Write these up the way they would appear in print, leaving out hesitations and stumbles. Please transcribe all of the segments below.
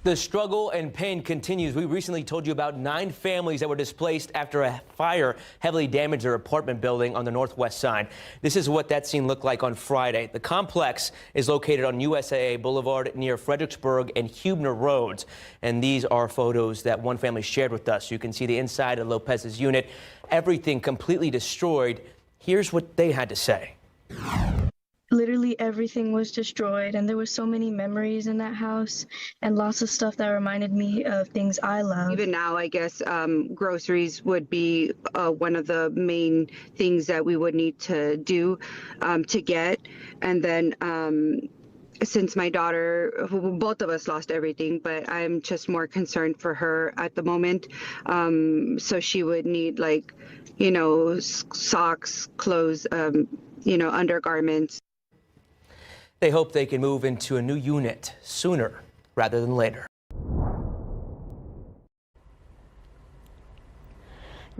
The struggle and pain continues. We recently told you about 9 families that were displaced after a fire heavily damaged their apartment building on the northwest side. This is what that scene looked like on Friday. The complex is located on USAA Boulevard near Fredericksburg and Huebner Roads. And these are photos that one family shared with us. You can see the inside of Lopez's unit, everything completely destroyed. Here's what they had to say. Literally everything was destroyed, and there were so many memories in that house and lots of stuff that reminded me of things I love. Even now, I guess groceries would be one of the main things that we would need to do to get. And then since my daughter, both of us lost everything, but I'm just more concerned for her at the moment. So she would need, like, you know, socks, clothes, you know, undergarments. They hope they can move into a new unit sooner rather than later.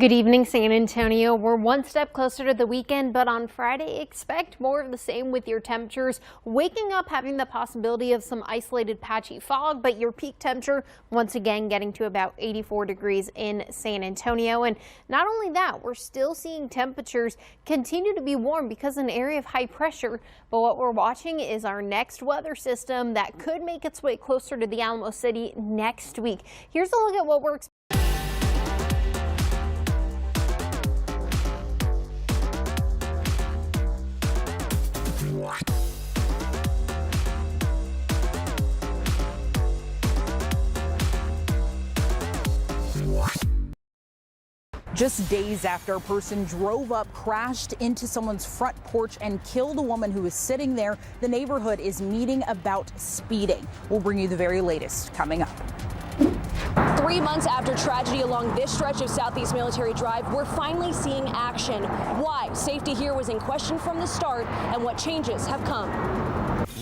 Good evening, San Antonio. We're one step closer to the weekend, but on Friday, expect more of the same with your temperatures. Waking up having the possibility of some isolated patchy fog, but your peak temperature once again getting to about 84 degrees in San Antonio. And not only that, we're still seeing temperatures continue to be warm because of an area of high pressure. But what we're watching is our next weather system that could make its way closer to the Alamo City next week. Here's a look at what we're expecting. Just days after a person drove up, crashed into someone's front porch and killed a woman who was sitting there, the neighborhood is meeting about speeding. We'll bring you the very latest coming up. 3 months after tragedy along this stretch of Southeast Military Drive, we're finally seeing action. Why safety here was in question from the start and what changes have come.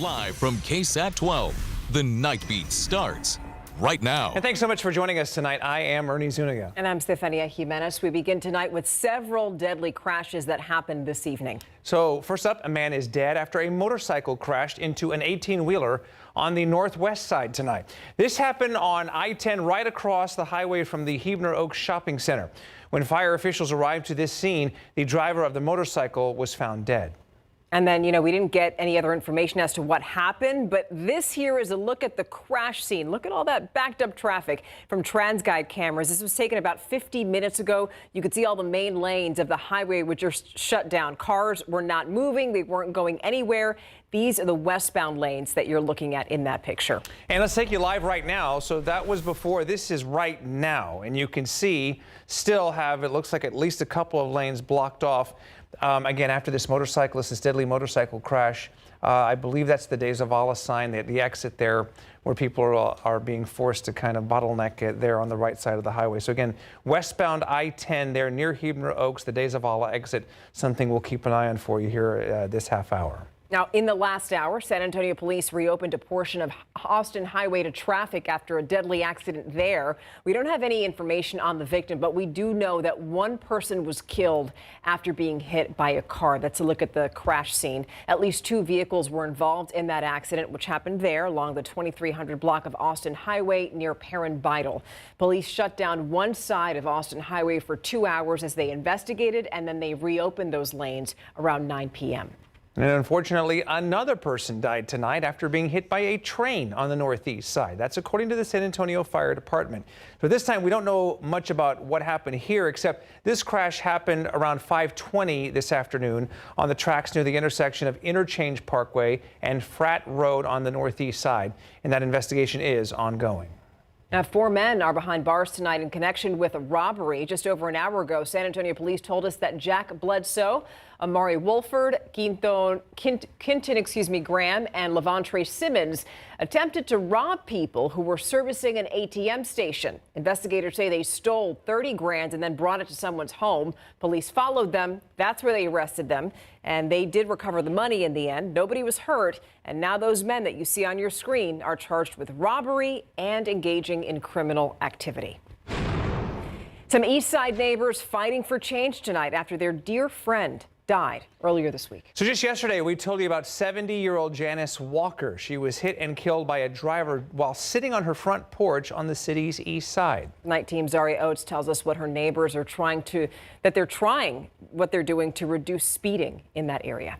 Live from KSAT 12, the Nightbeat starts right now. And thanks so much for joining us tonight. I am Ernie Zuniga. And I'm Stefania Jimenez. We begin tonight with several deadly crashes that happened this evening. So first up, a man is dead after a motorcycle crashed into an 18-wheeler on the northwest side tonight. This happened on I-10 right across the highway from the Huebner Oaks Shopping Center. When fire officials arrived to this scene, the driver of the motorcycle was found dead. And then, you know, we didn't get any other information as to what happened, but this here is a look at the crash scene. Look at all that backed up traffic from TransGuide cameras. This was taken about 50 minutes ago. You could see all the main lanes of the highway were just shut down. Cars were not moving. They weren't going anywhere. These are the westbound lanes that you're looking at in that picture. And let's take you live right now. So that was before. This is right now. And you can see still have, it looks like, at least a couple of lanes blocked off. Again, after this deadly motorcycle crash, I believe that's the De Zavala sign, the exit there where people are being forced to kind of bottleneck it there on the right side of the highway. So again, westbound I-10 there near Huebner Oaks, the De Zavala exit, something we'll keep an eye on for you here this half hour. Now, in the last hour, San Antonio police reopened a portion of Austin Highway to traffic after a deadly accident there. We don't have any information on the victim, but we do know that one person was killed after being hit by a car. That's a look at the crash scene. At least 2 vehicles were involved in that accident, which happened there along the 2300 block of Austin Highway near Perrin Vital. Police shut down one side of Austin Highway for 2 hours as they investigated, and then they reopened those lanes around 9 p.m. And unfortunately, another person died tonight after being hit by a train on the northeast side. That's according to the San Antonio Fire Department. So this time, we don't know much about what happened here, except this crash happened around 5:20 this afternoon on the tracks near the intersection of Interchange Parkway and Fratt Road on the northeast side. And that investigation is ongoing. Now, 4 men are behind bars tonight in connection with a robbery. Just over an hour ago, San Antonio police told us that Jack Bledsoe, Amari Wolford, Quinton Graham, and Levantre Simmons attempted to rob people who were servicing an ATM station. Investigators say they stole 30 grand and then brought it to someone's home. Police followed them. That's where they arrested them. And they did recover the money in the end. Nobody was hurt. And now those men that you see on your screen are charged with robbery and engaging in criminal activity. Some East Side neighbors fighting for change tonight after their dear friend died earlier this week. So just yesterday, we told you about 70-year-old Janice Walker. She was hit and killed by a driver while sitting on her front porch on the city's east side. Night Team Zaria Oates tells us what her neighbors are what they're doing to reduce speeding in that area.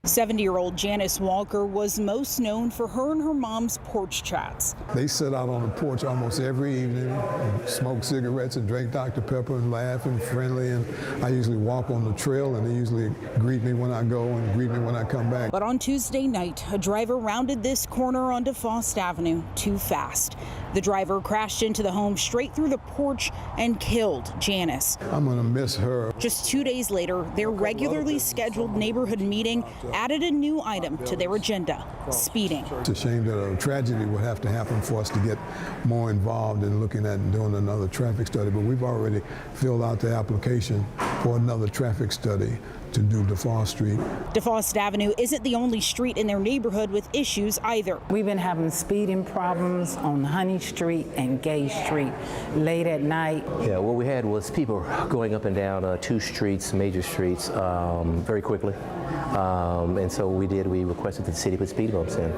70-year-old Janice Walker was most known for her and her mom's porch chats. They sit out on the porch almost every evening, and smoke cigarettes and drink Dr. Pepper and laugh and friendly. And I usually walk on the trail, and they usually greet me when I go and greet me when I come back. But on Tuesday night, a driver rounded this corner on DeFost Avenue too fast. The driver crashed into the home straight through the porch and killed Janice. I'm going to miss her. Just 2 days later, their regularly scheduled neighborhood meeting added a new item to their agenda: speeding. It's a shame that a tragedy would have to happen for us to get more involved in looking at doing another traffic study, but we've already filled out the application for another traffic study to do DeFost Street. DeFost Avenue isn't the only street in their neighborhood with issues either. We've been having speeding problems on Honey Street and Gay Street late at night. Yeah, what we had was people going up and down two streets, major streets, very quickly. And so we requested that the city put speed bumps in.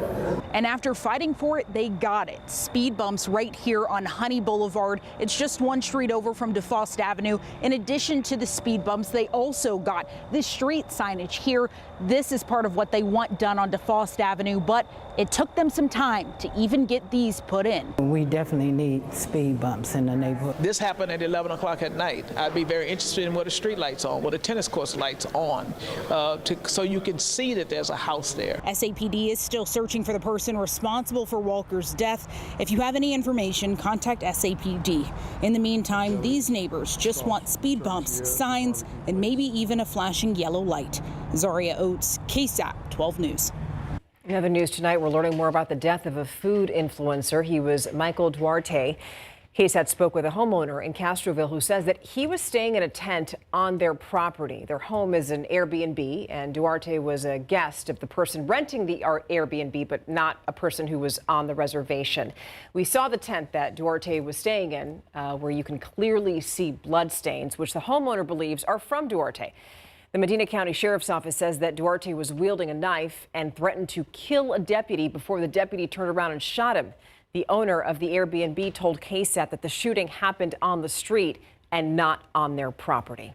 And after fighting for it, they got it. Speed bumps right here on Honey Boulevard. It's just one street over from DeFost Avenue. In addition to the speed bumps, they also got this street signage here. This is part of what they want done on DeFost Avenue, but it took them some time to even get these put in. We definitely need speed bumps in the neighborhood. This happened at 11 o'clock at night. I'd be very interested in what the street lights on, what the tennis course lights on, so you can see that there's a house there. SAPD is still searching for the person responsible for Walker's death. If you have any information, contact SAPD. In the meantime, these neighbors just want speed bumps, signs, and maybe even a flashing yellow light. Zaria Oates, KSAT 12 News. In other news tonight, we're learning more about the death of a food influencer. He was Michael Duarte. KSAT spoke with a homeowner in Castroville who says that he was staying in a tent on their property. Their home is an Airbnb, and Duarte was a guest of the person renting the Airbnb, but not a person who was on the reservation. We saw the tent that Duarte was staying in, where you can clearly see blood stains, which the homeowner believes are from Duarte. The Medina County Sheriff's Office says that Duarte was wielding a knife and threatened to kill a deputy before the deputy turned around and shot him. The owner of the Airbnb told KSAT that the shooting happened on the street and not on their property.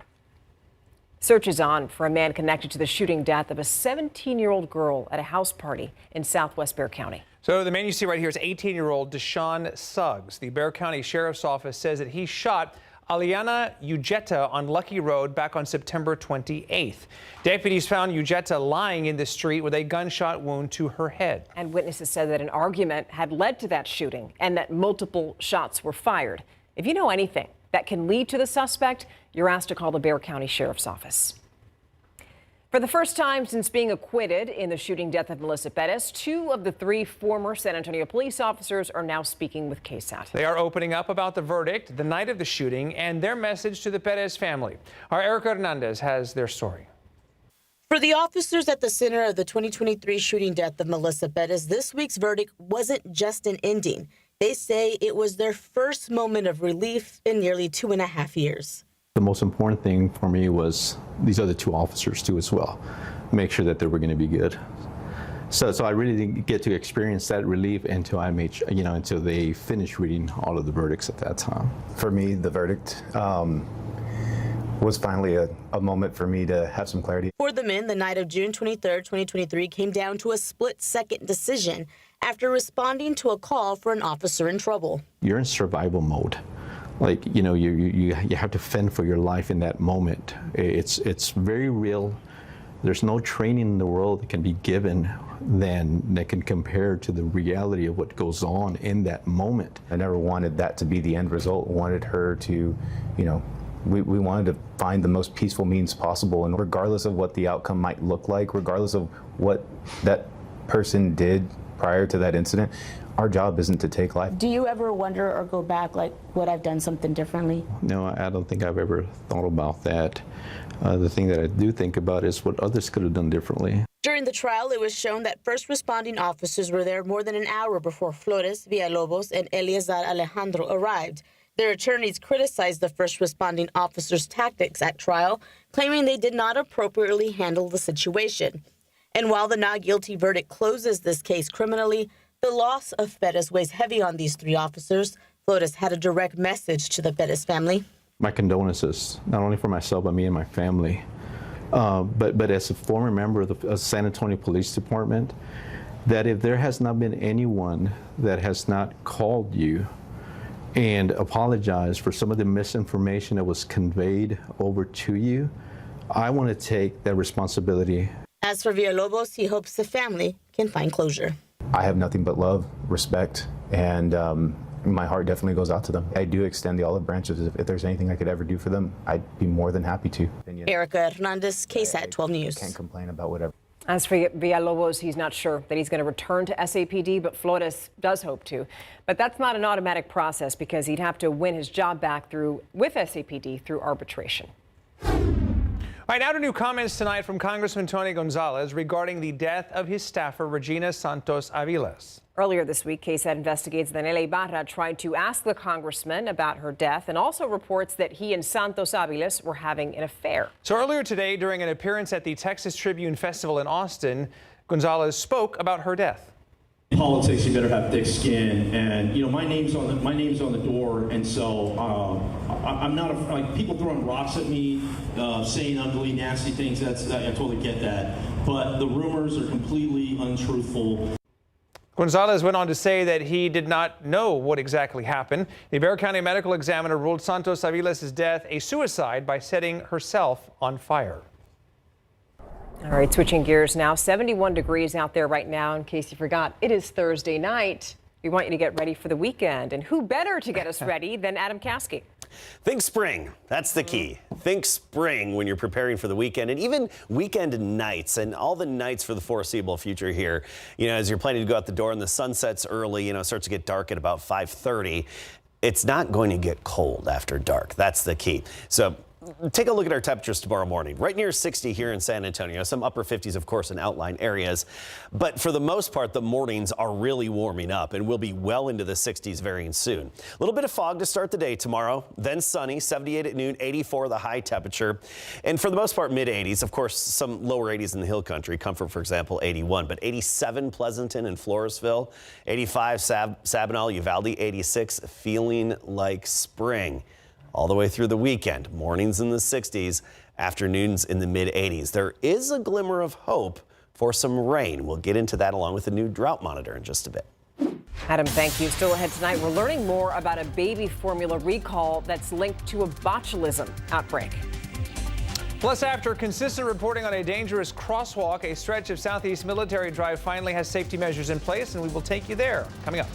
Search is on for a man connected to the shooting death of a 17-year-old girl at a house party in southwest Bexar County. So the man you see right here is 18-year-old Deshaun Suggs. The Bexar County Sheriff's Office says that he shot Aliana Ujeta on Lucky Road back on September 28th. Deputies found Ujeta lying in the street with a gunshot wound to her head. And witnesses said that an argument had led to that shooting and that multiple shots were fired. If you know anything that can lead to the suspect, you're asked to call the Bexar County Sheriff's Office. For the first time since being acquitted in the shooting death of Melissa Pettis, 2 of the 3 former San Antonio police officers are now speaking with KSAT. They are opening up about the verdict, the night of the shooting, and their message to the Pettis family. Our Erica Hernandez has their story. For the officers at the center of the 2023 shooting death of Melissa Pettis, this week's verdict wasn't just an ending. They say it was their first moment of relief in nearly 2.5 years. The most important thing for me was these other 2 officers too as well. Make sure that they were going to be good. So I really didn't get to experience that relief until until they finished reading all of the verdicts at that time. For me, the verdict was finally a moment for me to have some clarity. For the men, the night of June 23, 2023 came down to a split-second decision after responding to a call for an officer in trouble. You're in survival mode. Like, you have to fend for your life in that moment. It's very real. There's no training in the world that can be given that can compare to the reality of what goes on in that moment. I never wanted that to be the end result. I wanted her to, we wanted to find the most peaceful means possible. And regardless of what the outcome might look like, regardless of what that person did prior to that incident, our job isn't to take life. Do you ever wonder or go back, like, would I've done something differently? No, I don't think I've ever thought about that. The thing that I do think about is what others could have done differently. During the trial, it was shown that first responding officers were there more than an hour before Flores, Villalobos, and Eleazar Alejandro arrived. Their attorneys criticized the first responding officers' tactics at trial, claiming they did not appropriately handle the situation. And while the not guilty verdict closes this case criminally, the loss of Perez weighs heavy on these 3 officers. Flores had a direct message to the Perez family. My condolences, not only for myself, but me and my family. But as a former member of the San Antonio Police Department, that if there has not been anyone that has not called you and apologized for some of the misinformation that was conveyed over to you, I want to take that responsibility. As for Villalobos, he hopes the family can find closure. I have nothing but love, respect, and my heart definitely goes out to them. I do extend the olive branches. If there's anything I could ever do for them, I'd be more than happy to. Erica Hernandez, KSAT 12 News. Can't complain about whatever. As for Villalobos, he's not sure that he's going to return to SAPD, but Flores does hope to. But that's not an automatic process because he'd have to win his job back with SAPD through arbitration. All right, now to new comments tonight from Congressman Tony Gonzalez regarding the death of his staffer, Regina Santos Aviles. Earlier this week, KSAT investigates that Nela Ibarra tried to ask the congressman about her death and also reports that he and Santos Aviles were having an affair. So earlier today, during an appearance at the Texas Tribune Festival in Austin, Gonzalez spoke about her death. In politics, you better have thick skin, and you know my name's on the door, and so I'm not like people throwing rocks at me, saying ugly, nasty things. I totally get that, but the rumors are completely untruthful. Gonzalez went on to say that he did not know what exactly happened. The Bexar County medical examiner ruled Santos Aviles' death a suicide by setting herself on fire. All right, switching gears now. 71 degrees out there right now. In case you forgot, it is Thursday night. We want you to get ready for the weekend. And who better to get us ready than Adam Caskey? Think spring. That's the key. Think spring when you're preparing for the weekend, and even weekend nights and all the nights for the foreseeable future here. You know, as you're planning to go out the door and the sun sets early, you know, it starts to get dark at about 5:30. It's not going to get cold after dark. That's the key. So take a look at our temperatures tomorrow morning. Right near 60 here in San Antonio. Some upper 50s, of course, in outlying areas. But for the most part, the mornings are really warming up and we'll be well into the 60s very soon. A little bit of fog to start the day tomorrow, then sunny, 78 at noon, 84 the high temperature. And for the most part, mid 80s. Of course, some lower 80s in the hill country. Comfort, for example, 81. But 87 Pleasanton and Floresville, 85 Sabinal, Uvalde, 86, feeling like spring. All the way through the weekend, mornings in the 60s, afternoons in the mid 80s. There is a glimmer of hope for some rain. We'll get into that along with the new drought monitor in just a bit. Adam, thank you. Still ahead tonight, we're learning more about a baby formula recall that's linked to a botulism outbreak. Plus, after consistent reporting on a dangerous crosswalk, a stretch of Southeast Military Drive finally has safety measures in place, and we will take you there. Coming up.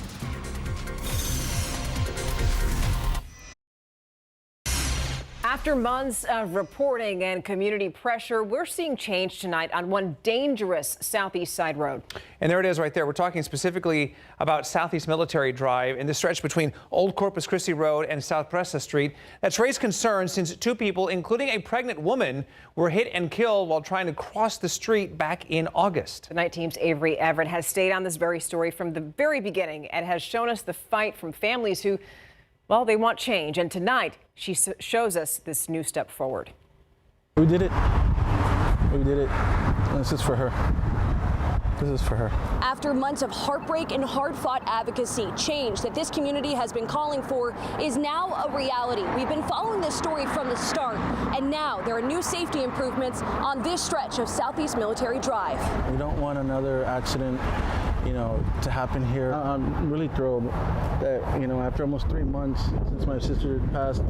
After months of reporting and community pressure, we're seeing change tonight on one dangerous Southeast Side road. And there it is right there. We're talking specifically about Southeast Military Drive in the stretch between Old Corpus Christi Road and South Presa Street. That's raised concerns since 2 people, including a pregnant woman, were hit and killed while trying to cross the street back in August. The night team's Avery Everett has stayed on this very story from the very beginning and has shown us the fight from families who, well, they want change. And tonight, she shows us this new step forward. We did it. We did it. This is for her. This is for her. After months of heartbreak and hard-fought advocacy, change that this community has been calling for is now a reality. We've been following this story from the start, and now there are new safety improvements on this stretch of Southeast Military Drive. We don't want another accident, you know, to happen here. I'm really thrilled that, you know, after almost 3 months since my sister passed,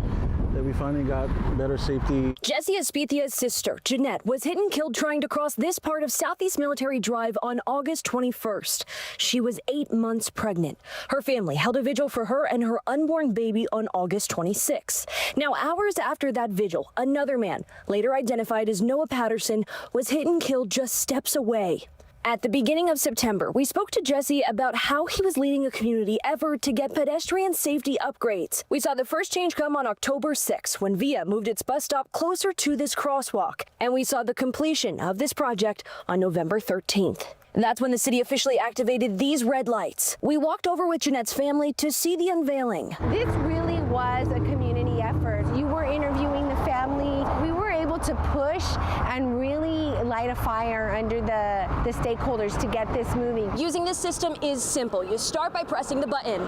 that we finally got better safety. Jesse Espitia's sister, Jeanette, was hit and killed trying to cross this part of Southeast Military Drive on August 21st. She was 8 months pregnant. Her family held a vigil for her and her unborn baby on August 26th. Now, hours after that vigil, another man, later identified as Noah Patterson, was hit and killed just steps away. At the beginning of September, we spoke to Jesse about how he was leading a community effort to get pedestrian safety upgrades. We saw the first change come on October 6th when VIA moved its bus stop closer to this crosswalk. And we saw the completion of this project on November 13th. And that's when the city officially activated these red lights. We walked over with Jeanette's family to see the unveiling. This really was a community effort. You were interviewing the family. We were able to push and really light a fire under the stakeholders to get this moving. Using this system is simple. You start by pressing the button.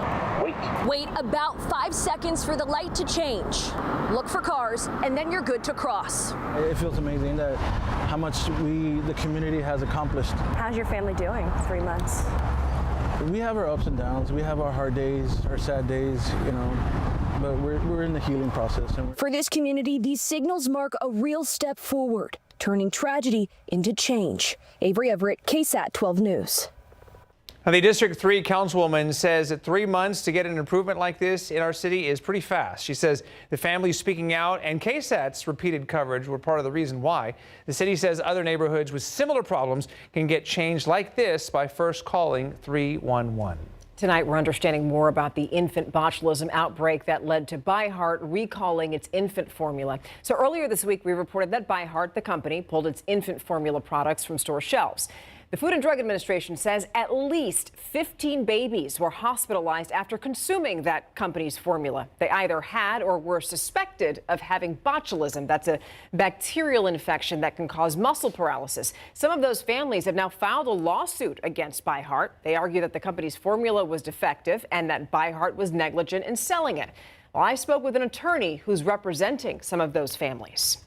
Wait about 5 seconds for the light to change. Look for cars, and then you're good to cross. It feels amazing that how much the community has accomplished. How's your family doing? 3 months. We have our ups and downs. We have our hard days, our sad days, you know, but we're in the healing process. For this community, these signals mark a real step forward, turning tragedy into change. Avery Everett, KSAT 12 News. Now, the District 3 councilwoman says that 3 months to get an improvement like this in our city is pretty fast. She says the families speaking out and KSAT's repeated coverage were part of the reason why. The city says other neighborhoods with similar problems can get changed like this by first calling 311. Tonight, we're understanding more about the infant botulism outbreak that led to ByHeart recalling its infant formula. So earlier this week, we reported that ByHeart, the company, pulled its infant formula products from store shelves. The Food and Drug Administration says at least 15 babies were hospitalized after consuming that company's formula. They either had or were suspected of having botulism. That's a bacterial infection that can cause muscle paralysis. Some of those families have now filed a lawsuit against ByHeart. They argue that the company's formula was defective and that ByHeart was negligent in selling it. Well, I spoke with an attorney who's representing some of those families.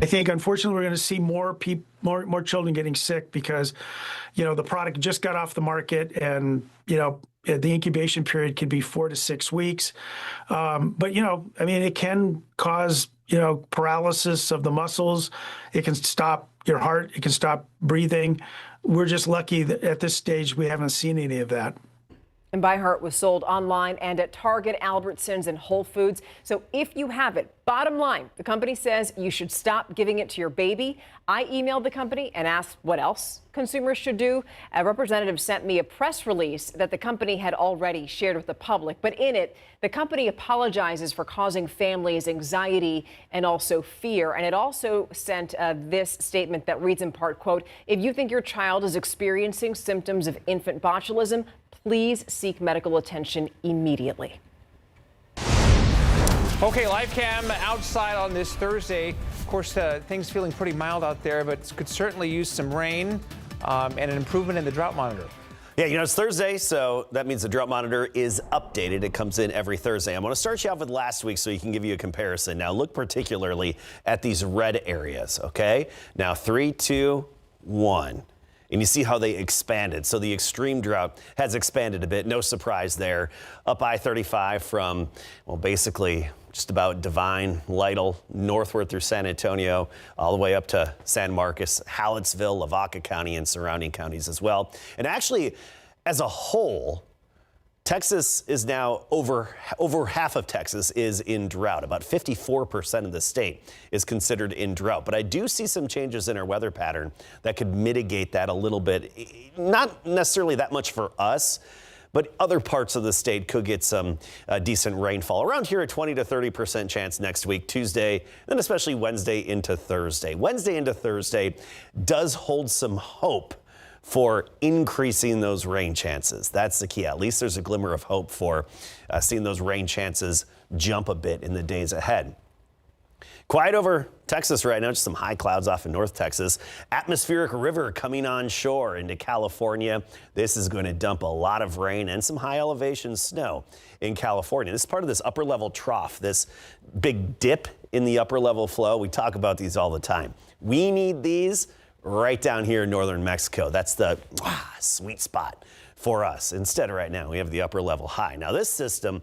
I think, unfortunately, we're going to see more children getting sick because, you know, the product just got off the market, and you know the incubation period could be 4 to 6 weeks. But you know, I mean, it can cause paralysis of the muscles. It can stop your heart. It can stop breathing. We're just lucky that at this stage we haven't seen any of that. And ByHeart was sold online and at Target, Albertsons, and Whole Foods. So if you have it, bottom line, the company says you should stop giving it to your baby. I emailed the company and asked what else consumers should do. A representative sent me a press release that the company had already shared with the public. But in it, the company apologizes for causing families anxiety and also fear. And it also sent this statement that reads in part, quote, "If you think your child is experiencing symptoms of infant botulism, please seek medical attention immediately." Okay, live cam outside on this Thursday. Of course, things feeling pretty mild out there, but could certainly use some rain and an improvement in the drought monitor. Yeah, you know, it's Thursday, so that means the drought monitor is updated. It comes in every Thursday. I'm going to start you off with last week so you can give you a comparison. Now, look particularly at these red areas, okay? Now, 3, 2, 1. And you see how they expanded. So the extreme drought has expanded a bit. No surprise there. Up I-35 from, well, basically just about Divine, Lytle, northward through San Antonio, all the way up to San Marcos, Hallettsville, Lavaca County, and surrounding counties as well. And actually, as a whole, Texas is now over half of Texas is in drought. About 54% of the state is considered in drought. But I do see some changes in our weather pattern that could mitigate that a little bit. Not necessarily that much for us, but other parts of the state could get some decent rainfall. Around here, a 20 to 30% chance next week, Tuesday, then especially Wednesday into Thursday. Wednesday into Thursday does hold some hope for increasing those rain chances. That's the key. At least there's a glimmer of hope for seeing those rain chances jump a bit in the days ahead. Quiet over Texas right now, just some high clouds off in North Texas. Atmospheric river coming on shore into California. This is going to dump a lot of rain and some high elevation snow in California. This is part of this upper level trough, this big dip in the upper level flow. We talk about these all the time. We need these right down here in northern Mexico. That's the sweet spot for us. Instead, right now, we have the upper level high. Now, this system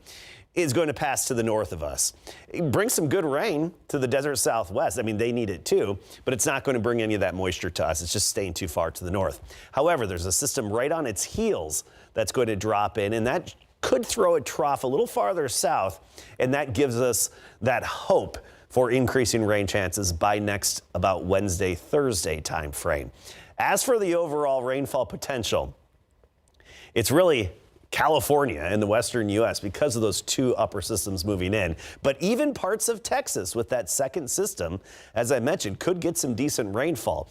is going to pass to the north of us. It brings some good rain to the desert Southwest. I mean, they need it too, but it's not going to bring any of that moisture to us. It's just staying too far to the north. However, there's a system right on its heels that's going to drop in, and that could throw a trough a little farther south, and that gives us that hope for increasing rain chances by next about Wednesday, Thursday time frame. As for the overall rainfall potential, it's really California and the western U.S. because of those two upper systems moving in. But even parts of Texas with that second system, as I mentioned, could get some decent rainfall.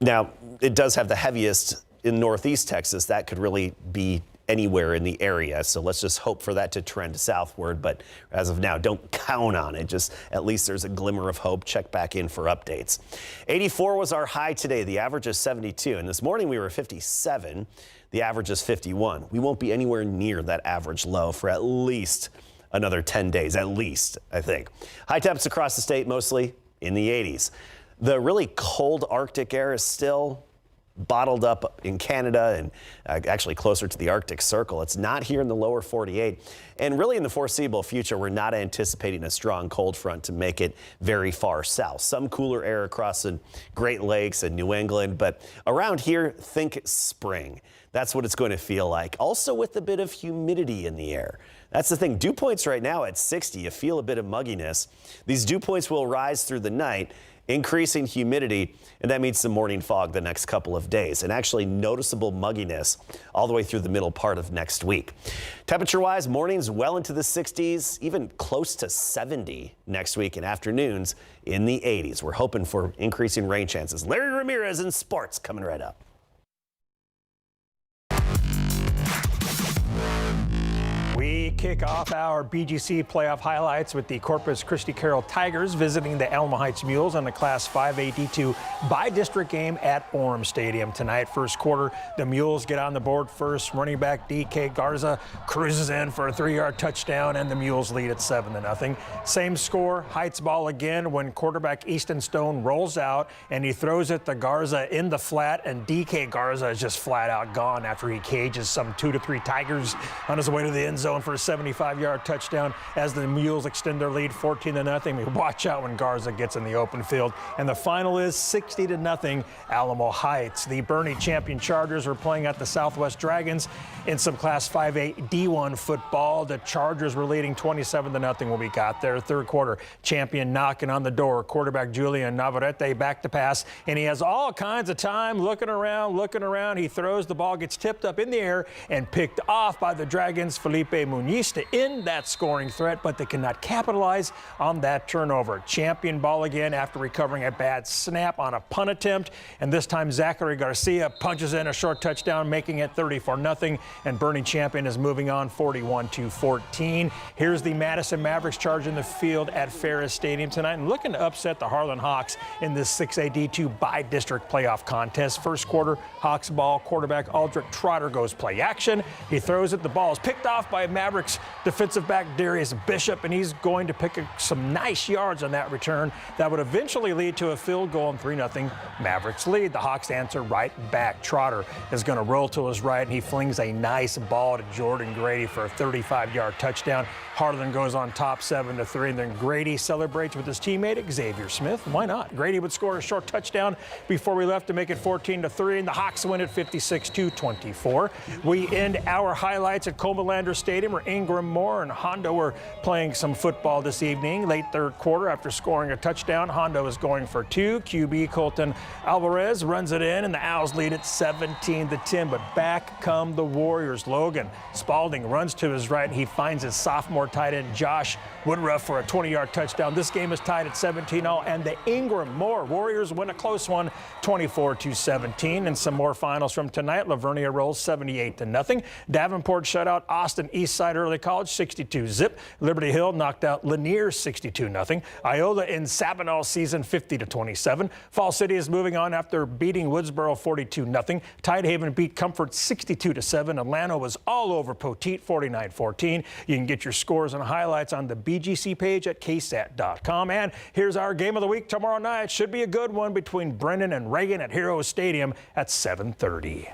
Now, it does have the heaviest in northeast Texas. That could really be anywhere in the area. So let's just hope for that to trend southward. But as of now, don't count on it. Just at least there's a glimmer of hope. Check back in for updates. 84 was our high today. The average is 72. And this morning we were 57. The average is 51. We won't be anywhere near that average low for at least another 10 days, at least, I think. High temps across the state, mostly in the 80s. The really cold Arctic air is still bottled up in Canada and actually closer to the Arctic Circle. It's not here in the lower 48. And really in the foreseeable future, we're not anticipating a strong cold front to make it very far south. Some cooler air across the Great Lakes and New England, but around here, think spring. That's what it's going to feel like. Also with a bit of humidity in the air. That's the thing. Dew points right now at 60. You feel a bit of mugginess. These dew points will rise through the night, increasing humidity, and that means some morning fog the next couple of days, and actually noticeable mugginess all the way through the middle part of next week. Temperature-wise, mornings well into the 60s, even close to 70 next week, and afternoons in the 80s. We're hoping for increasing rain chances. Larry Ramirez in sports coming right up. We kick off our BGC playoff highlights with the Corpus Christi Carroll Tigers visiting the Alamo Heights Mules on the Class 5A D2 bi-district game at Orem Stadium tonight. First quarter, the Mules get on the board first. Running back DK Garza cruises in for a 3-yard touchdown, and the Mules lead at 7-0. Same score, Heights ball again when quarterback Easton Stone rolls out and he throws it to Garza in the flat, and DK Garza is just flat out gone after he cages some 2 to 3 Tigers on his way to the end zone for a 75-yard touchdown as the Mules extend their lead 14-0. We watch out when Garza gets in the open field. And the final is 60-0 Alamo Heights. The Bernie champion Chargers are playing at the Southwest Dragons in some Class 5A D1 football. The Chargers were leading 27-0 when we got there. Third quarter, champion knocking on the door. Quarterback Julian Navarrete back to pass, and he has all kinds of time looking around. He throws, the ball gets tipped up in the air and picked off by the Dragons' Felipe Muniz to end that scoring threat, but they cannot capitalize on that turnover. Champion ball again after recovering a bad snap on a punt attempt, and this time Zachary Garcia punches in a short touchdown, making it 34-0, and Bernie champion is moving on 41-14. Here's the Madison Mavericks charging the field at Ferris Stadium tonight and looking to upset the Harlan Hawks in this 6A D2 bi-district playoff contest. First quarter, Hawks ball, quarterback Aldrich Trotter goes play action. He throws it, the ball is picked off by Mavericks defensive back Darius Bishop, and he's going to pick up some nice yards on that return that would eventually lead to a field goal and 3-0 Mavericks lead. The Hawks answer right back. Trotter is going to roll to his right, and he flings a nice ball to Jordan Grady for a 35-yard touchdown. Harlan goes on top 7-3, and then Grady celebrates with his teammate Xavier Smith. Why not? Grady would score a short touchdown before we left to make it 14-3, and the Hawks win at 56-24. We end our highlights at Comalander Stadium, where Ingram Moore and Hondo were playing some football this evening. Late third quarter, after scoring a touchdown, Hondo is going for 2. QB Colton Alvarez runs it in, and the Owls lead at 17-10. But back come the Warriors. Logan Spalding runs to his right, and he finds his sophomore tight end Josh Woodruff for a 20-yard touchdown. This game is tied at 17-all, and the Ingram Moore Warriors win a close one, 24-17. And some more finals from tonight. Lavernia rolls 78-0. Davenport shut out Austin Eastside Early College 62-zip. Liberty Hill knocked out Lanier 62-0. Iola in Sabinal season 50-27. Fall City is moving on after beating Woodsboro 42-0. Tidehaven beat Comfort 62-7. Atlanta was all over Poteet 49-14. You can get your scores and highlights on the BGC page at KSAT.com. And here's our game of the week tomorrow night. Should be a good one between Brennan and Reagan at Heroes Stadium at 7:30.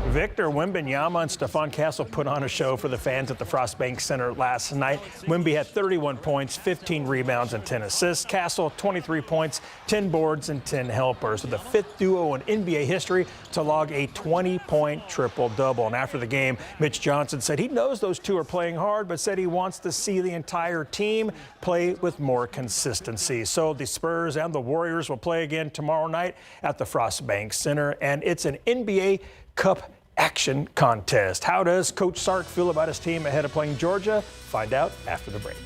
Victor Wembanyama and Stephon Castle put on a show for the fans at the Frostbank Center last night. Wemby had 31 points, 15 rebounds, and 10 assists. Castle, 23 points, 10 boards, and 10 helpers. The fifth duo in NBA history to log a 20-point triple-double. And after the game, Mitch Johnson said he knows those two are playing hard, but said he wants to see the entire team play with more consistency. So the Spurs and the Warriors will play again tomorrow night at the Frostbank Center, and it's an NBA Cup action contest. How does Coach Sark feel about his team ahead of playing Georgia? Find out after the break.